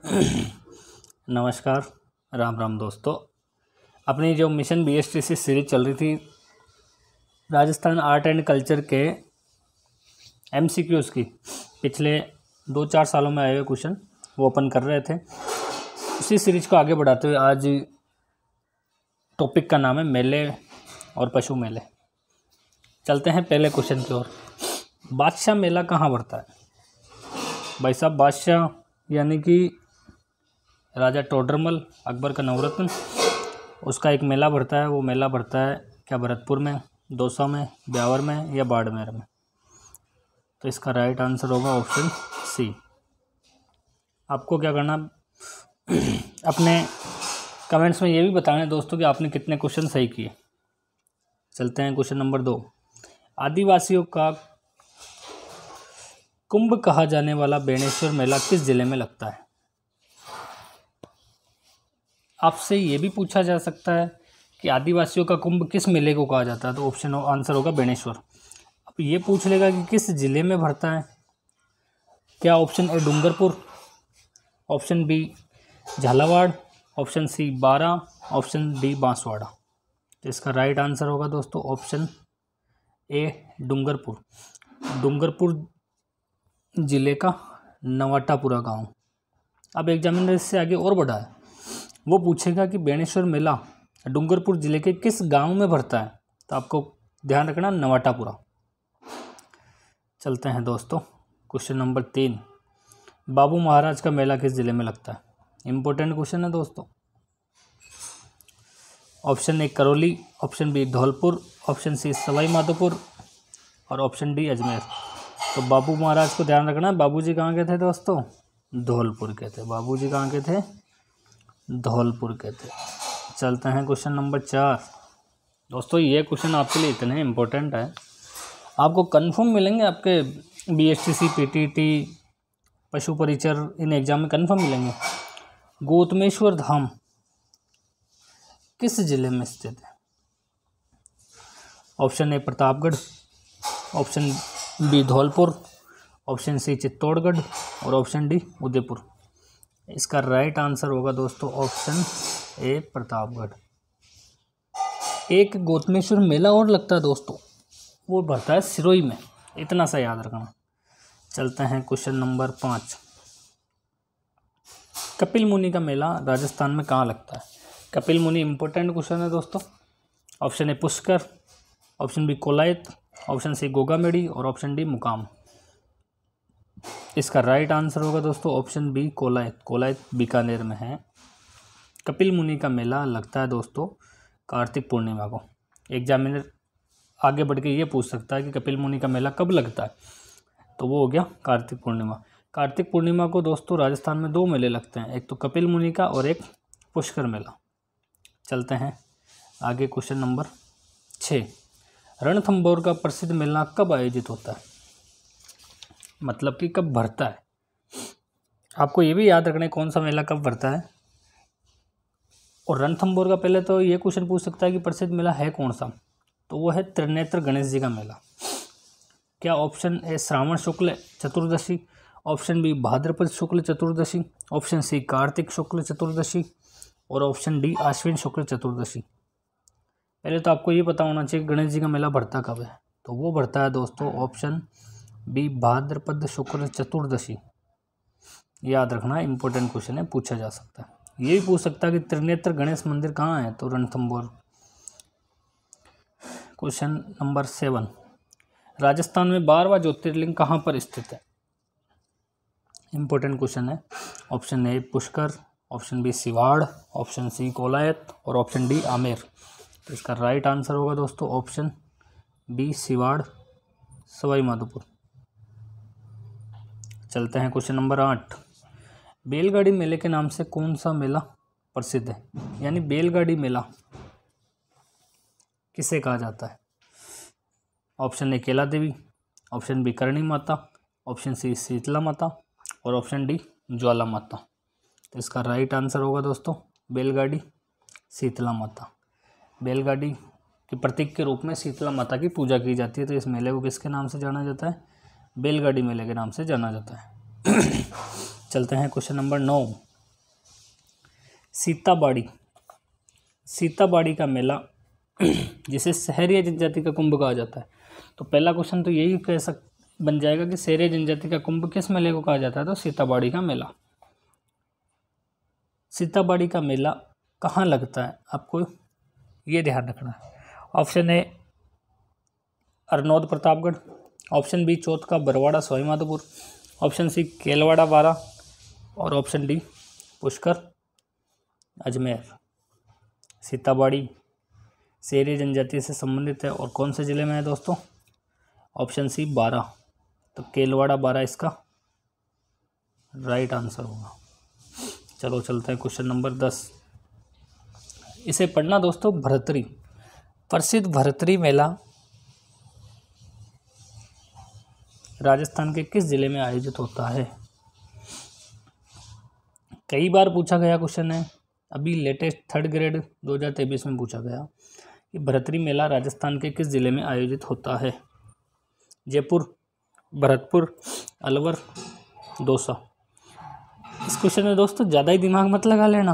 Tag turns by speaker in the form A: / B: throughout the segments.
A: नमस्कार, राम राम दोस्तों। अपनी जो मिशन BSTC सीरीज चल रही थी राजस्थान आर्ट एंड कल्चर के MCQs की, पिछले 2-4 सालों में आए हुए क्वेश्चन वो ओपन कर रहे थे। उसी सीरीज को आगे बढ़ाते हुए आज टॉपिक का नाम है मेले और पशु मेले। चलते हैं पहले क्वेश्चन की ओर। बादशाह मेला कहाँ बढ़ता है? भाई साहब, बादशाह यानी कि राजा टोडरमल, अकबर का नवरत्न, उसका एक मेला बढ़ता है। वो मेला बढ़ता है क्या भरतपुर में, दौसा में, ब्यावर में या बाड़मेर में? तो इसका राइट आंसर होगा ऑप्शन सी। आपको क्या करना, अपने कमेंट्स में ये भी बताना है दोस्तों कि आपने कितने क्वेश्चन सही किए। चलते हैं क्वेश्चन नंबर 2। आदिवासियों का कुंभ कहा जाने वाला बेणेश्वर मेला किस जिले में लगता है? आपसे ये भी पूछा जा सकता है कि आदिवासियों का कुंभ किस मेले को कहा जाता है, तो ऑप्शन आंसर होगा बेणेश्वर। अब ये पूछ लेगा कि किस जिले में भरता है, क्या option A Dungarpur, option B Jhalawar, option C Bara, option D Banswara? तो इसका राइट आंसर होगा दोस्तों ऑप्शन ए डूंगरपुर। डूंगरपुर जिले का नवाटापुरा गांव। अब एग्जामिनर इससे आगे और बढ़ा है, वो पूछेगा कि बेणेश्वर मेला डूंगरपुर जिले के किस गांव में भरता है, तो आपको ध्यान रखना नवाटापुरा। चलते हैं दोस्तों क्वेश्चन नंबर 3। बाबू महाराज का मेला किस जिले में लगता है? इंपॉर्टेंट क्वेश्चन है दोस्तों। Option A Karauli, option B Dholpur, option C Sawai Madhopur और ऑप्शन डी अजमेर। तो बाबू महाराज को ध्यान रखना, बाबूजी कहाँ के थे दोस्तों? धौलपुर के थे। बाबूजी कहाँ के थे? धौलपुर के थे। चलते हैं क्वेश्चन नंबर 4। दोस्तों ये क्वेश्चन आपके लिए इतने इम्पोर्टेंट है, आपको कंफर्म मिलेंगे आपके BSTC, PTT, पशु परिचर, इन एग्जाम में कंफर्म मिलेंगे। गौतमेश्वर धाम किस जिले में स्थित है? Option A Pratapgarh, option B Dholpur, option C Chittorgarh और ऑप्शन डी उदयपुर। इसका राइट आंसर होगा दोस्तों ऑप्शन ए प्रतापगढ़। एक गौतमेश्वर मेला और लगता है दोस्तों, वो भरता है सिरोही में, इतना सा याद रखना। चलते हैं क्वेश्चन नंबर 5। कपिल मुनि का मेला राजस्थान में कहाँ लगता है? कपिल मुनि इंपॉर्टेंट क्वेश्चन है दोस्तों। Option A Pushkar, option B Kolayat, option C Gogamedi और ऑप्शन डी मुकाम। इसका राइट आंसर होगा दोस्तों ऑप्शन बी कोलायत। कोलायत बीकानेर में है। कपिल मुनि का मेला लगता है दोस्तों कार्तिक पूर्णिमा को। एग्जामिनर आगे बढ़ के ये पूछ सकता है कि कपिल मुनि का मेला कब लगता है, तो वो हो गया कार्तिक पूर्णिमा। कार्तिक पूर्णिमा को दोस्तों राजस्थान में 2 मेले लगते हैं, एक तो कपिल मुनि का और एक पुष्कर मेला। चलते हैं आगे क्वेश्चन नंबर 6। रणथंभौर का प्रसिद्ध मेला कब आयोजित होता है, मतलब कि कब भरता है? आपको ये भी याद रखना है कौन सा मेला कब भरता है। और रणथंभौर का पहले तो ये क्वेश्चन पूछ सकता है कि प्रसिद्ध मेला है कौन सा, तो वो है त्रिनेत्र गणेश जी का मेला। क्या ऑप्शन ए श्रावण शुक्ल चतुर्दशी, ऑप्शन बी भाद्रपद शुक्ल चतुर्दशी, ऑप्शन सी कार्तिक शुक्ल चतुर्दशी और ऑप्शन डी आश्विन शुक्ल चतुर्दशी? पहले तो आपको ये पता होना चाहिए गणेश जी का मेला भरता कब है, तो वो भरता है दोस्तों ऑप्शन बी भाद्रपद शुक्ल चतुर्दशी। याद रखना, इंपॉर्टेंट क्वेश्चन है, पूछा जा सकता है। ये भी पूछ सकता है कि त्रिनेत्र गणेश मंदिर कहाँ है, तो रणथंभौर। Question number 7। राजस्थान में 12वां ज्योतिर्लिंग कहाँ पर स्थित है? इंपॉर्टेंट क्वेश्चन है। Option A Pushkar, option B Siwar, option C Kolayat और ऑप्शन डी आमेर। तो इसका राइट आंसर होगा दोस्तों ऑप्शन बी सिवाड़ सवाई माधोपुर। चलते हैं क्वेश्चन नंबर 8। बैलगाड़ी मेले के नाम से कौन सा मेला प्रसिद्ध है, यानी बैलगाड़ी मेला किसे कहा जाता है? ऑप्शन ए केला देवी, option B Karni Mata, option C Sheetla माता और ऑप्शन डी ज्वाला माता। तो इसका राइट आंसर होगा दोस्तों बैलगाड़ी शीतला माता। बैलगाड़ी के प्रतीक के रूप में शीतला माता की पूजा की जाती है, तो इस मेले को किसके नाम से जाना जाता है? बैलगाड़ी मेले के नाम से जाना जाता है। चलते हैं क्वेश्चन नंबर 9। सीताबाड़ी, सीताबाड़ी का मेला जिसे शहरी जनजाति का कुंभ कहा जाता है। तो पहला क्वेश्चन तो यही बन जाएगा कि शहरी जनजाति का कुंभ किस मेले को कहा जाता है, तो सीताबाड़ी का मेला। सीताबाड़ी का मेला कहाँ लगता है, आपको ये ध्यान रखना है। Option A Arnod Pratapgarh, option B Chauth का बरवाड़ा सवाईमाधोपुर, ऑप्शन सी केलवाड़ा बारा और ऑप्शन डी पुष्कर अजमेर। सीताबाड़ी शहरी जनजाति से संबंधित है और कौन से ज़िले में है दोस्तों, ऑप्शन सी बारा, तो केलवाड़ा बारा इसका राइट आंसर होगा। चलो चलते हैं क्वेश्चन नंबर 10। इसे पढ़ना दोस्तों, भरतरी, प्रसिद्ध भरतरी मेला राजस्थान के किस ज़िले में आयोजित होता है। कई बार पूछा गया क्वेश्चन है, अभी लेटेस्ट 3rd ग्रेड 2023 में पूछा गया कि भरतरी मेला राजस्थान के किस ज़िले में आयोजित होता है। जयपुर, भरतपुर, अलवर, दौसा। इस क्वेश्चन में दोस्तों ज़्यादा ही दिमाग मत लगा लेना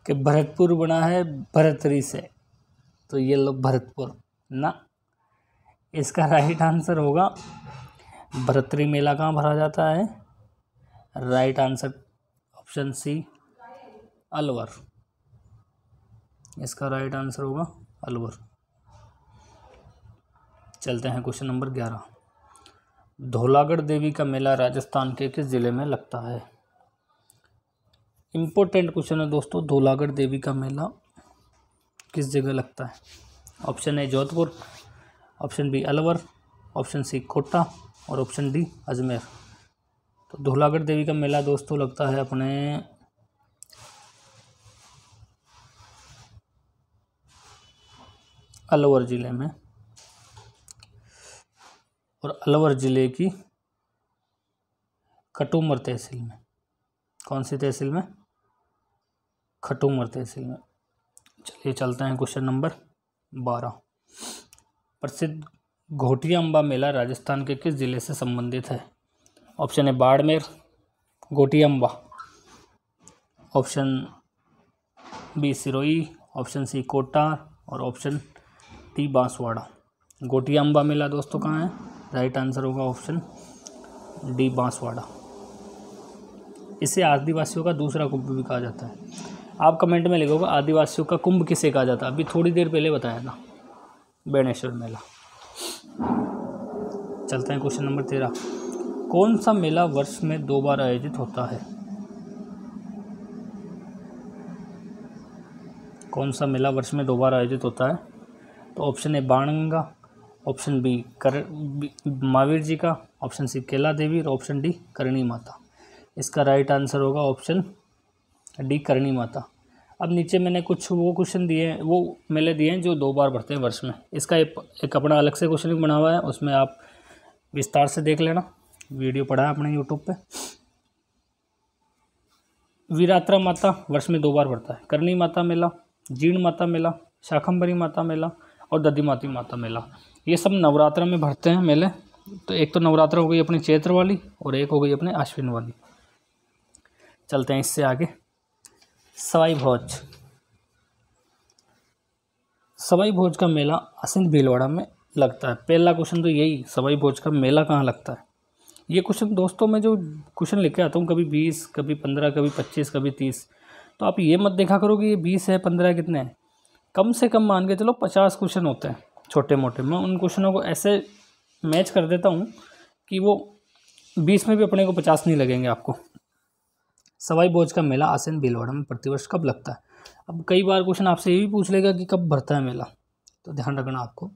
A: कि भरतपुर बना है भरतरी से, तो ये लो भरतपुर ना, इसका राइट आंसर होगा भरतरी मेला कहाँ भरा जाता है, right answer option C Alwar, इसका राइट आंसर होगा अलवर। चलते हैं क्वेश्चन नंबर 11। धौलागढ़ देवी का मेला राजस्थान के किस ज़िले में लगता है। इम्पोर्टेंट क्वेश्चन है दोस्तों, धौलागढ़ देवी का मेला किस जगह लगता है। Option A Jodhpur, option B Alwar, option C Kota और ऑप्शन डी अजमेर। तो धौलागढ़ देवी का मेला दोस्तों लगता है अपने अलवर ज़िले में, और अलवर ज़िले की खटूमर तहसील में। कौन सी तहसील में, खटूमर तहसील में। चलिए चलते हैं क्वेश्चन नंबर 12। प्रसिद्ध घोटिया अम्बा मेला राजस्थान के किस ज़िले से संबंधित है। Option A Barmer, Ghotia Amba, option B Sirohi, option C Kota और ऑप्शन डी बांसवाड़ा। घोटिया अम्बा मेला दोस्तों कहाँ है, राइट आंसर होगा ऑप्शन डी बांसवाड़ा। इसे आदिवासियों का दूसरा कुंभ भी कहा जाता है। आप कमेंट में लिखोगे आदिवासियों का कुंभ किसे कहा जाता है, अभी थोड़ी देर पहले बताया था, बेणेश्वर मेला। चलते हैं क्वेश्चन नंबर 13। कौन सा मेला वर्ष में 2 बार आयोजित होता है। कौन सा मेला वर्ष में 2 बार आयोजित होता है, तो option A Banganga, option B Mahavir ji का, ऑप्शन सी केला देवी और ऑप्शन डी करणी माता। इसका राइट आंसर होगा ऑप्शन डी करणी माता। अब नीचे मैंने कुछ वो क्वेश्चन दिए हैं, वो मेले दिए हैं जो 2 बार बढ़ते हैं वर्ष में। इसका एक अपना अलग से क्वेश्चन बना हुआ है, उसमें आप विस्तार से देख लेना, वीडियो पड़ा है अपने यूट्यूब पे। वीरात्रा माता वर्ष में 2 बार बढ़ता है, करणी माता मेला, जीर्ण माता मेला, शाकंभरी माता मेला और दधिमाती माता मेला। ये सब नवरात्र में भरते हैं मेले। तो एक तो नवरात्र हो गई अपनी चैत्र वाली और एक हो गई अपने आश्विन वाली। चलते हैं इससे आगे। सवाई भोज, सवाई भोज का मेला आसीन भीलवाड़ा में लगता है। पहला क्वेश्चन तो यही, सवाई भोज का मेला कहाँ लगता है। ये क्वेश्चन दोस्तों मैं जो क्वेश्चन लेके आता हूँ, कभी 20, कभी 15, कभी 25, कभी 30, तो आप ये मत देखा करो कि ये 20 है 15 कितने हैं। कम से कम मान के चलो 50 क्वेश्चन होते हैं छोटे मोटे। मैं उन क्वेश्चनों को ऐसे मैच कर देता हूँ कि वो 20 में भी अपने को 50 नहीं लगेंगे आपको। सवाई भोज का मेला आसीन भीलवाड़ा में प्रतिवर्ष कब लगता है। अब कई बार क्वेश्चन आपसे ये भी पूछ लेगा कि कब भरता है मेला, तो ध्यान रखना आपको।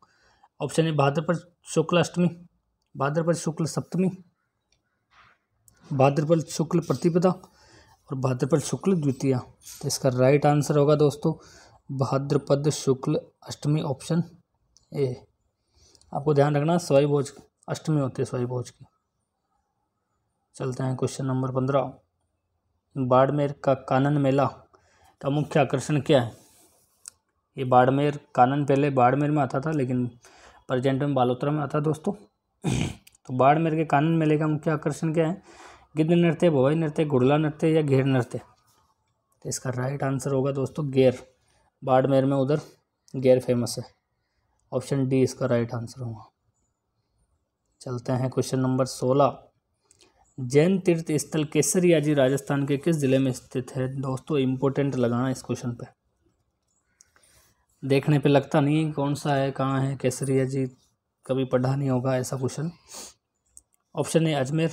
A: ऑप्शन ए भाद्रपद शुक्ल अष्टमी, भाद्रपद शुक्ल सप्तमी, भाद्रपद शुक्ल प्रतिपदा और भाद्रपद शुक्ल द्वितीया। तो इसका राइट आंसर होगा दोस्तों भाद्रपद शुक्ल अष्टमी, ऑप्शन ए। आपको ध्यान रखना सवाई भोज अष्टमी होती है सवाई भोज की। चलते हैं क्वेश्चन नंबर 15। बाड़मेर का कानन मेला का मुख्य आकर्षण क्या है। ये बाड़मेर कानन पहले बाड़मेर में आता था, लेकिन प्रेजेंट में बालोतरा में आता है दोस्तों। तो बाड़मेर के कानन मेले का मुख्य आकर्षण क्या है। गिद्ध नृत्य, भवाई नृत्य, घुड़ला नृत्य या घेर नृत्य। तो इसका राइट आंसर होगा दोस्तों गेर। बाड़मेर में उधर गेर फेमस है। ऑप्शन डी इसका राइट आंसर होगा। चलते हैं क्वेश्चन नंबर 16। जैन तीर्थ स्थल केसरिया जी राजस्थान के किस जिले में स्थित है? दोस्तों इम्पोर्टेंट लगाना इस क्वेश्चन पे, देखने पे लगता नहीं कौन सा है, कहाँ है केसरिया जी, कभी पढ़ा नहीं होगा ऐसा question. Option A Ajmer,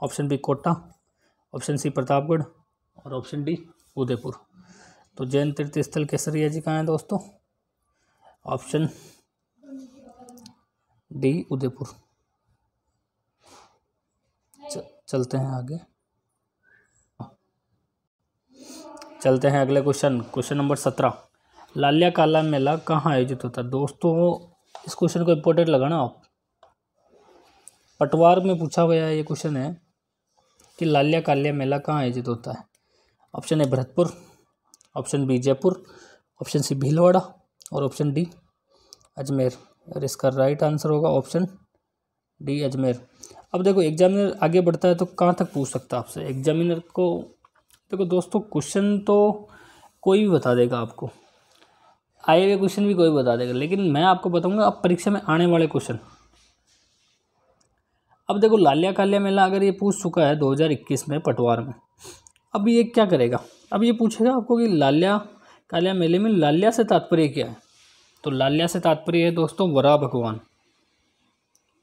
A: option B Kota, option C Pratapgarh और ऑप्शन डी उदयपुर। तो जैन तीर्थ स्थल केसरिया जी कहाँ है दोस्तों? Option D Udaipur. चलते हैं आगे, चलते हैं अगले क्वेश्चन नंबर 17। लाल्या काला मेला कहाँ आयोजित होता है? दोस्तों इस क्वेश्चन को इम्पोर्टेंट लगाना आप, पटवार में पूछा गया ये क्वेश्चन है कि लाल्या काल्या मेला कहाँ आयोजित होता है। Option A Bharatpur, option B Jaipur, option C Bhilwara और ऑप्शन डी अजमेर। और इसका राइट आंसर होगा ऑप्शन डी अजमेर। अब देखो एग्जामिनर आगे बढ़ता है तो कहाँ तक पूछ सकता है आपसे एग्जामिनर को। देखो दोस्तों क्वेश्चन तो कोई भी बता देगा आपको, आए हुए क्वेश्चन भी कोई बता देगा, लेकिन मैं आपको बताऊंगा अब परीक्षा में आने वाले क्वेश्चन। अब देखो लाल्या काल्या मेला अगर ये पूछ चुका है 2021 में पटवार में, अब ये क्या करेगा? अब ये पूछेगा आपको कि लाल्या काल्या मेले में लाल्या से तात्पर्य क्या है। तो लाल्या से तात्पर्य है दोस्तों वराह भगवान,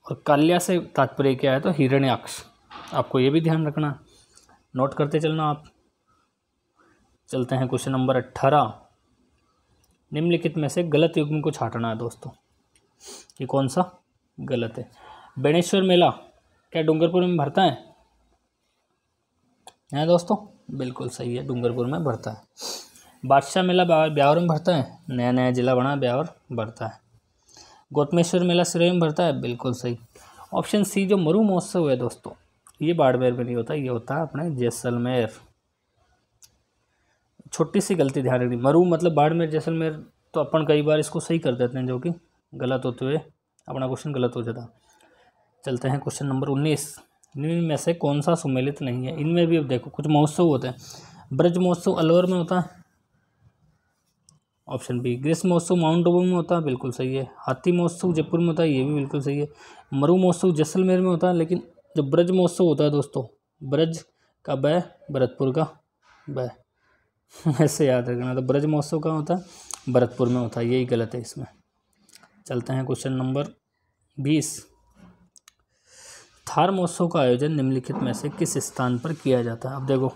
A: और काल्या से तात्पर्य क्या है तो हिरण्याक्ष। आपको ये भी ध्यान रखना, नोट करते चलना आप। चलते हैं क्वेश्चन नंबर 18। निम्नलिखित में से गलत युग्म को छांटना है दोस्तों, ये कौन सा गलत है? बेणेश्वर मेला क्या डूंगरपुर में भरता है दोस्तों? बिल्कुल सही है, डूंगरपुर में भरता है। बादशाह मेला ब्यावर में भरता है, नया नया जिला बना ब्यावर भरता है। गौतमेश्वर मेला सिरोही में भरता है, बिल्कुल सही। ऑप्शन सी जो मरु महोत्सव है दोस्तों, ये बाड़मेर में नहीं होता, ये होता है अपने जैसलमेर। छोटी सी गलती ध्यान रखनी, मरु मतलब बाड़मेर जैसलमेर, तो अपन कई बार इसको सही कर देते हैं, जो कि गलत होते हुए अपना क्वेश्चन गलत हो जाता। चलते हैं क्वेश्चन नंबर 19। इनमें से कौन सा सुमेलित नहीं है? इनमें भी अब देखो कुछ महोत्सव होते हैं। ब्रज महोत्सव अलवर में होता है, ऑप्शन बी। ग्रीष्म महोत्सव माउंट आबू में होता है, बिल्कुल सही है। हाथी महोत्सव जयपुर में होता है, ये भी बिल्कुल सही है। मरु महोत्सव जैसलमेर में होता है, लेकिन जो ब्रज महोत्सव होता है दोस्तों, ब्रज का बै, भरतपुर का बै, ऐसे याद रखना। तो ब्रज महोत्सव कहाँ होता है? भरतपुर में होता है, यही गलत है इसमें। चलते हैं क्वेश्चन नंबर 20। थार महोत्सव का आयोजन निम्नलिखित में से किस स्थान पर किया जाता है? अब देखो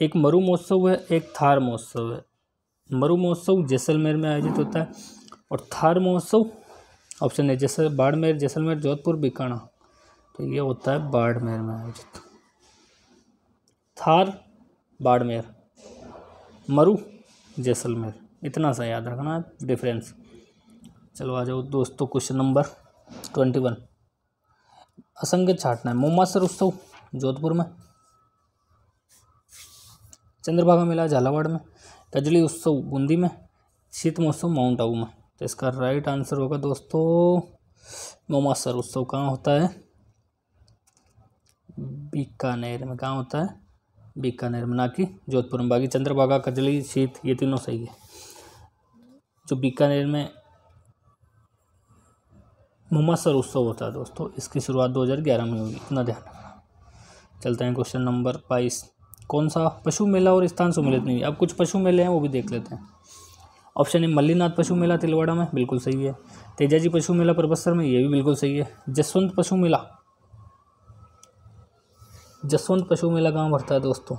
A: एक मरु महोत्सव है, एक थार महोत्सव है। मरु महोत्सव जैसलमेर में आयोजित होता है और थार महोत्सव ऑप्शन है जैसे बाड़मेर, जैसलमेर, जोधपुर, बीकानेर। तो ये होता है बाड़मेर में आयोजित। थार बाड़मेर, मरु जैसलमेर, इतना सा याद रखना है डिफरेंस। चलो आ जाओ दोस्तों क्वेश्चन नंबर 21। असंगत छांटना है। मोमासर उत्सव जोधपुर में, चंद्रभागा मेला झालावाड़ में, कजली उत्सव बूंदी में, शीत महोत्सव माउंट आबू में। तो इसका राइट आंसर होगा दोस्तों मोमासर उत्सव कहाँ होता है? बीकानेर में। कहाँ होता है? बीकानेर में, ना कि जोधपुर में। बाकी चंद्रभागा, कजली, शीत ये तीनों सही है। जो बीकानेर में मोमासर उत्सव होता है दोस्तों, इसकी शुरुआत 2011 में हुई, इतना ध्यान रखना। चलते हैं क्वेश्चन नंबर 22। कौन सा पशु मेला और स्थान सुमेलित नहीं है? अब कुछ पशु मेले हैं वो भी देख लेते हैं। ऑप्शन ए मल्लीनाथ पशु मेला तिलवाड़ा में, बिल्कुल सही है। तेजाजी पशु मेला परबत्सर में, ये भी बिल्कुल सही है। जसवंत पशु मेला कहाँ भरता है दोस्तों?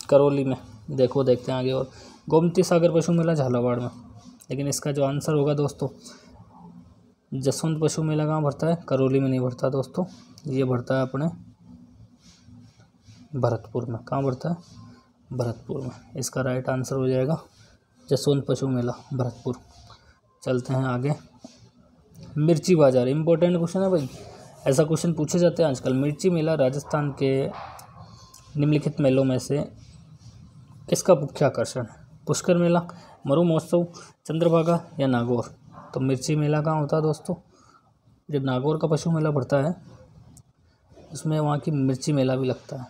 A: करौली में। देखो देखते हैं आगे। और गोमती सागर पशु मेला झालावाड़ में, लेकिन इसका जो आंसर होगा दोस्तों जसवंत पशु मेला कहाँ भरता है? करौली में नहीं भरता दोस्तों, ये भरता है अपने भरतपुर में। कहाँ भरता है? भरतपुर में। इसका राइट आंसर हो जाएगा जसवंत पशु मेला, भरतपुर। चलते हैं आगे। मिर्ची बाजार इंपॉर्टेंट क्वेश्चन है भाई, ऐसा क्वेश्चन पूछे जाते हैं आजकल। मिर्ची मेला राजस्थान के निम्नलिखित मेलों में से किसका मुख्य आकर्षण है? पुष्कर मेला, मरु महोत्सव, चंद्रभागा या नागौर। तो मिर्ची मेला कहाँ होता है दोस्तों? जब नागौर का पशु मेला पड़ता है उसमें वहाँ की मिर्ची मेला भी लगता है।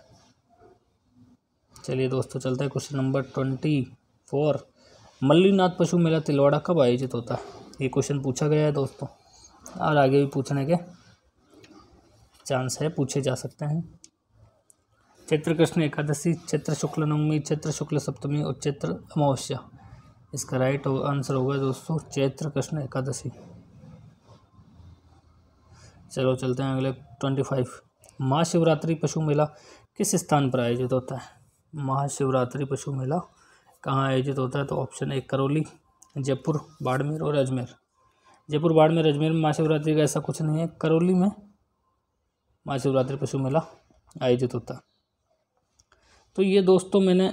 A: चलिए दोस्तों चलते हैं क्वेश्चन नंबर 24। मल्लीनाथ पशु मेला तिलवाड़ा कब आयोजित होता है? ये क्वेश्चन पूछा गया है दोस्तों, और आगे भी पूछने के चांस है, पूछे जा सकते हैं। चैत्र कृष्ण एकादशी, चैत्र शुक्ल नवमी, चैत्र शुक्ल सप्तमी और चैत्र अमावस्या। इसका राइट आंसर होगा दोस्तों चैत्र कृष्ण एकादशी। चलो चलते हैं अगले 25। महाशिवरात्रि पशु मेला किस स्थान पर आयोजित होता है? महाशिवरात्रि पशु मेला कहाँ आयोजित होता है? तो ऑप्शन ए करौली, जयपुर, बाड़मेर और अजमेर। जयपुर, बाड़मेर, अजमेर में महाशिवरात्रि का ऐसा कुछ नहीं है, करौली में महाशिवरात्रि पशु मेला आयोजित होता है। तो ये दोस्तों मैंने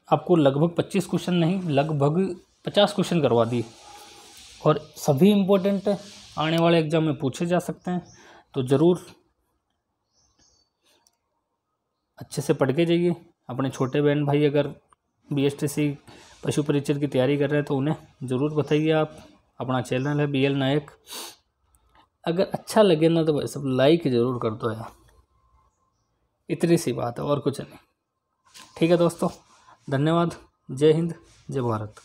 A: आपको लगभग 25 क्वेश्चन नहीं, लगभग 50 क्वेश्चन करवा दिए, और सभी इम्पोर्टेंट आने वाले एग्जाम में पूछे जा सकते हैं। तो ज़रूर अच्छे से पढ़ के जाइए। अपने छोटे बहन भाई अगर BSTC पशु परिचर की तैयारी कर रहे हैं तो उन्हें ज़रूर बताइए। आप अपना चैनल है BL नायक, अगर अच्छा लगे ना तो भाई सब लाइक ज़रूर कर दो यार, इतनी सी बात है और कुछ नहीं। ठीक है दोस्तों, धन्यवाद। जय हिंद, जय भारत।